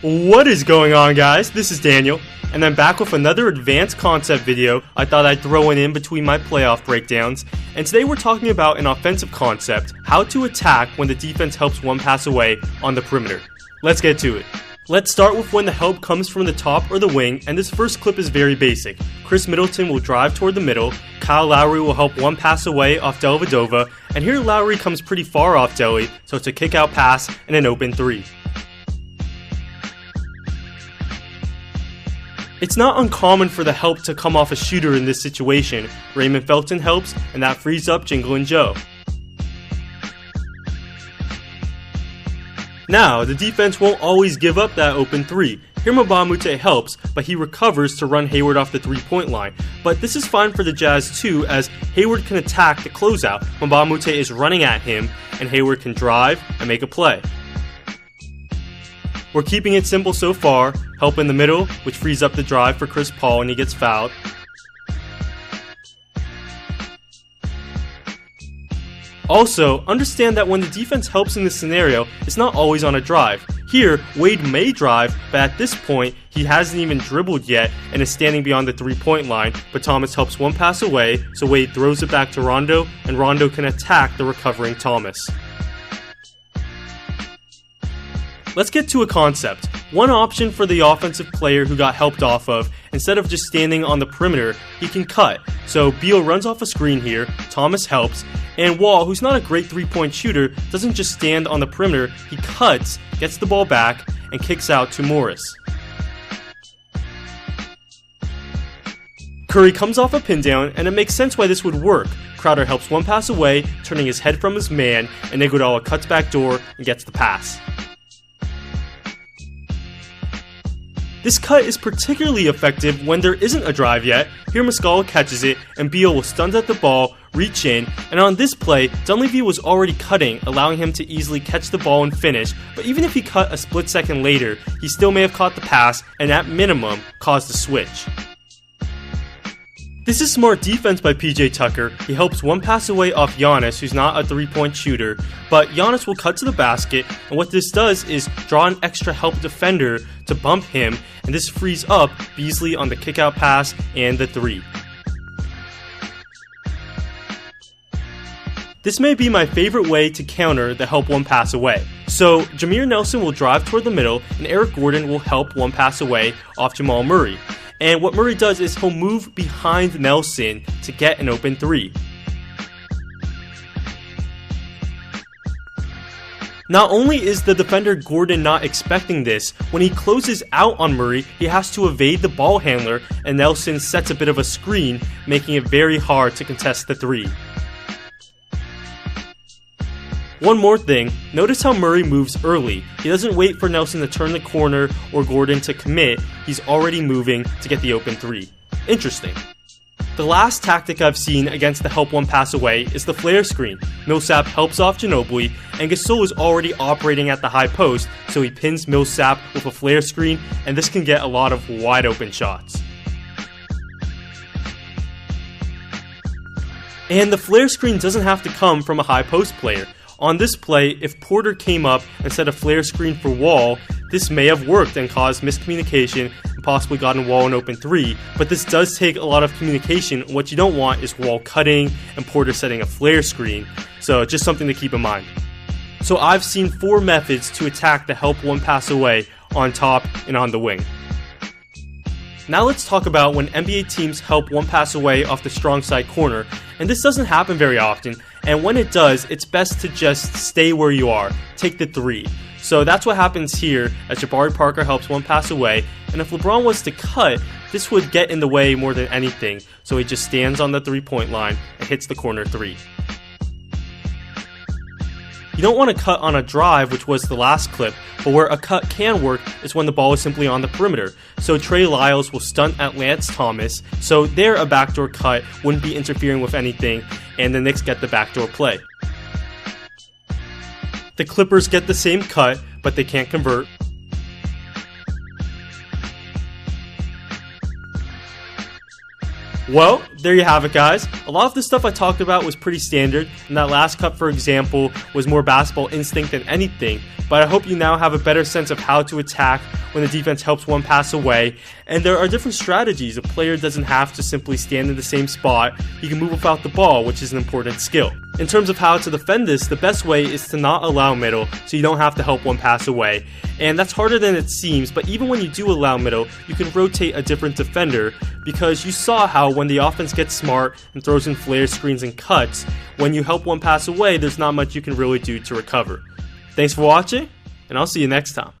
What is going on, guys? This is Daniel, and I'm back with another advanced concept video I thought I'd throw in between my playoff breakdowns. And today we're talking about an offensive concept, how to attack when the defense helps one pass away on the perimeter. Let's get to it. Let's start with when the help comes from the top or the wing, and this first clip is very basic. Chris Middleton will drive toward the middle, Kyle Lowry will help one pass away off Dellavedova, and here Lowry comes pretty far off Delly, so it's a kick out pass and an open three. It's not uncommon for the help to come off a shooter in this situation. Raymond Felton helps, and that frees up Jingle and Joe. Now, the defense won't always give up that open three. Here Mbah a Moute helps, but he recovers to run Hayward off the three-point line. But this is fine for the Jazz too, as Hayward can attack the closeout. Mbah a Moute is running at him, and Hayward can drive and make a play. We're keeping it simple so far. Help in the middle, which frees up the drive for Chris Paul and he gets fouled. Also, understand that when the defense helps in this scenario, it's not always on a drive. Here, Wade may drive, but at this point, he hasn't even dribbled yet and is standing beyond the three-point line, but Thomas helps one pass away, so Wade throws it back to Rondo, and Rondo can attack the recovering Thomas. Let's get to a concept. One option for the offensive player who got helped off of, instead of just standing on the perimeter, he can cut. So Beal runs off a screen here, Thomas helps, and Wall, who's not a great three-point shooter, doesn't just stand on the perimeter, he cuts, gets the ball back, and kicks out to Morris. Curry comes off a pin down, and it makes sense why this would work. Crowder helps one pass away, turning his head from his man, and Iguodala cuts back door and gets the pass. This cut is particularly effective when there isn't a drive yet. Here Muscala catches it, and Beal will stunt at the ball, reach in, and on this play, Dunleavy was already cutting, allowing him to easily catch the ball and finish, but even if he cut a split second later, he still may have caught the pass, and at minimum, caused the switch. This is smart defense by PJ Tucker. He helps one pass away off Giannis, who's not a three-point shooter, but Giannis will cut to the basket, and what this does is draw an extra help defender to bump him, and this frees up Beasley on the kickout pass and the three. This may be my favorite way to counter the help one pass away. So Jameer Nelson will drive toward the middle, and Eric Gordon will help one pass away off Jamal Murray. And what Murray does is he'll move behind Nelson to get an open three. Not only is the defender Gordon not expecting this, when he closes out on Murray, he has to evade the ball handler, and Nelson sets a bit of a screen, making it very hard to contest the three. One more thing, notice how Murray moves early. He doesn't wait for Nelson to turn the corner or Gordon to commit, he's already moving to get the open three. Interesting. The last tactic I've seen against the help one pass away is the flare screen. Millsap helps off Ginobili, and Gasol is already operating at the high post, so he pins Millsap with a flare screen, and this can get a lot of wide open shots. And the flare screen doesn't have to come from a high post player. On this play, if Porter came up and set a flare screen for Wall, this may have worked and caused miscommunication and possibly gotten Wall an open three, but this does take a lot of communication. What you don't want is Wall cutting and Porter setting a flare screen, so just something to keep in mind. So I've seen 4 methods to attack the help one pass away on top and on the wing. Now let's talk about when NBA teams help one pass away off the strong side corner, and this doesn't happen very often, and when it does, it's best to just stay where you are, take the three. So that's what happens here as Jabari Parker helps one pass away, and if LeBron was to cut, this would get in the way more than anything, so he just stands on the three-point line and hits the corner three. You don't want to cut on a drive, which was the last clip, but where a cut can work is when the ball is simply on the perimeter. So Trey Lyles will stunt at Lance Thomas, so there a backdoor cut wouldn't be interfering with anything, and the Knicks get the backdoor play. The Clippers get the same cut, but they can't convert. Well, there you have it, guys. A lot of the stuff I talked about was pretty standard, and that last cut, for example, was more basketball instinct than anything, but I hope you now have a better sense of how to attack when the defense helps one pass away, and there are different strategies. A player doesn't have to simply stand in the same spot. He can move without the ball, which is an important skill. In terms of how to defend this, the best way is to not allow middle, so you don't have to help one pass away. And that's harder than it seems, but even when you do allow middle, you can rotate a different defender, because you saw how when the offense gets smart and throws in flare screens and cuts, when you help one pass away, there's not much you can really do to recover. Thanks for watching, and I'll see you next time.